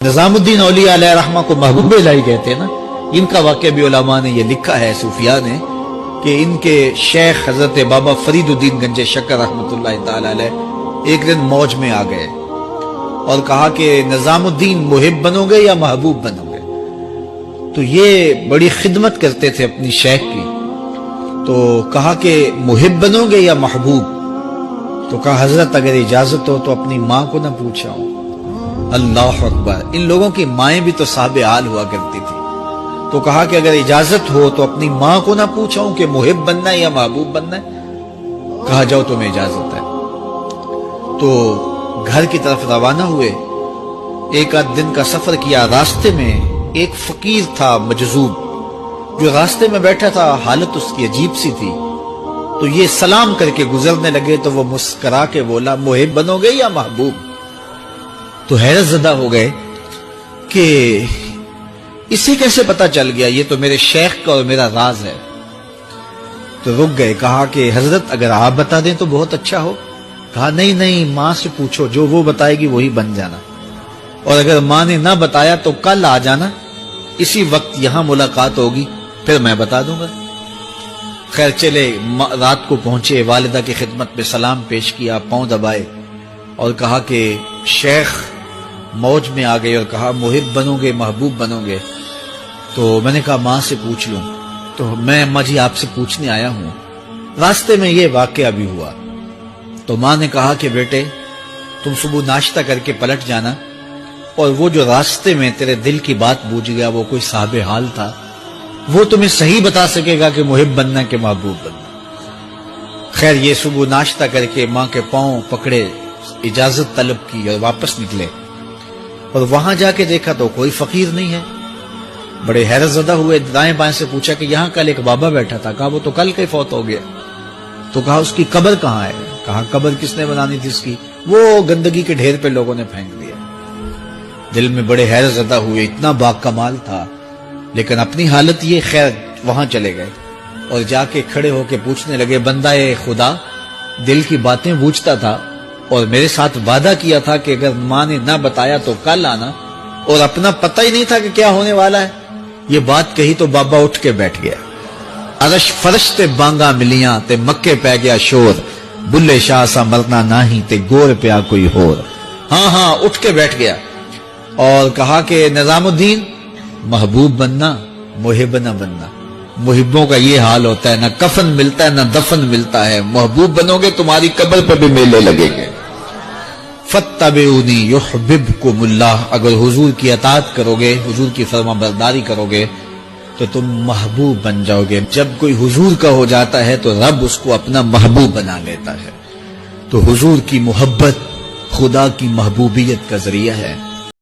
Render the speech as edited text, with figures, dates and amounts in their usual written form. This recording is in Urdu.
نظام الدین اولیاء علیہ رحمہ کو محبوب الہی کہتے ہیں نا. ان کا واقعہ بھی علماء نے یہ لکھا ہے، صوفیاء نے، کہ ان کے شیخ حضرت بابا فرید الدین گنج شکر رحمۃ اللہ تعالی علیہ ایک دن موج میں آ گئے اور کہا کہ نظام الدین محب بنو گے یا محبوب بنو گے؟ تو یہ بڑی خدمت کرتے تھے اپنی شیخ کی، تو کہا کہ محب بنو گے یا محبوب؟ تو کہا حضرت اگر اجازت ہو تو اپنی ماں کو نہ پوچھاؤں. اللہ اکبر! ان لوگوں کی مائیں بھی تو صاحب حال ہوا کرتی تھی. تو کہا کہ اگر اجازت ہو تو اپنی ماں کو نہ پوچھاؤں کہ محب بننا ہے یا محبوب بننا ہے؟ کہا جاؤ تمہیں اجازت ہے. تو گھر کی طرف روانہ ہوئے. ایک آدھ دن کا سفر کیا. راستے میں ایک فقیر تھا مجذوب، جو راستے میں بیٹھا تھا. حالت اس کی عجیب سی تھی. تو یہ سلام کر کے گزرنے لگے تو وہ مسکرا کے بولا محب بنو گے یا محبوب؟ تو حیرت زدہ ہو گئے کہ اسے کیسے پتا چل گیا، یہ تو میرے شیخ کا اور میرا راز ہے. تو رک گئے. کہا کہ حضرت اگر آپ بتا دیں تو بہت اچھا ہو. کہا نہیں نہیں، ماں سے پوچھو، جو وہ بتائے گی وہی بن جانا، اور اگر ماں نے نہ بتایا تو کل آ جانا، اسی وقت یہاں ملاقات ہوگی، پھر میں بتا دوں گا. خیر چلے، رات کو پہنچے، والدہ کی خدمت میں سلام پیش کیا، پاؤں دبائے اور کہا کہ شیخ موج میں آ گئے اور کہا محب بنو گے محبوب بنو گے؟ تو میں نے کہا ماں سے پوچھ لوں. تو میں اماں جی آپ سے پوچھنے آیا ہوں. راستے میں یہ واقعہ بھی ہوا. تو ماں نے کہا کہ بیٹے تم صبح ناشتہ کر کے پلٹ جانا، اور وہ جو راستے میں تیرے دل کی بات بوجھ گیا، وہ کوئی صاحب حال تھا، وہ تمہیں صحیح بتا سکے گا کہ محب بننا کہ محبوب بننا. خیر یہ صبح ناشتہ کر کے ماں کے پاؤں پکڑے، اجازت طلب کی اور واپس نکلے. اور وہاں جا کے دیکھا تو کوئی فقیر نہیں ہے. بڑے حیرت زدہ ہوئے. دائیں بائیں سے پوچھا کہ یہاں کل ایک بابا بیٹھا تھا. کہا وہ تو کل کے فوت ہو گیا. تو کہا اس کی قبر کہاں ہے؟ کہا قبر کس نے بنانی تھی اس کی؟ وہ گندگی کے ڈھیر پہ لوگوں نے پھینک دیا. دل میں بڑے حیرت زدہ ہوئے. اتنا با کمال تھا، لیکن اپنی حالت یہ. خیر وہاں چلے گئے اور جا کے کھڑے ہو کے پوچھنے لگے بندہ خدا دل کی باتیں بوجھتا تھا اور میرے ساتھ وعدہ کیا تھا کہ اگر ماں نے نہ بتایا تو کل آنا، اور اپنا پتہ ہی نہیں تھا کہ کیا ہونے والا ہے. یہ بات کہی تو بابا اٹھ کے بیٹھ گیا. عرش فرش تے بانگا ملیاں تے مکے پہ گیا شور، بلے شاہ سا مرنا ناہی تے گور پیا کوئی ہور. ہاں اٹھ کے بیٹھ گیا اور کہا کہ نظام الدین محبوب بننا محب نہ بننا. محبوں کا یہ حال ہوتا ہے، نہ کفن ملتا ہے نہ دفن ملتا ہے. محبوب بنو گے تمہاری قبر پہ بھی میلے لگیں گے. فاتبعونی یحببکم اللہ. اگر حضور کی اطاعت کرو گے، حضور کی فرما برداری کرو گے تو تم محبوب بن جاؤ گے. جب کوئی حضور کا ہو جاتا ہے تو رب اس کو اپنا محبوب بنا لیتا ہے. تو حضور کی محبت خدا کی محبوبیت کا ذریعہ ہے.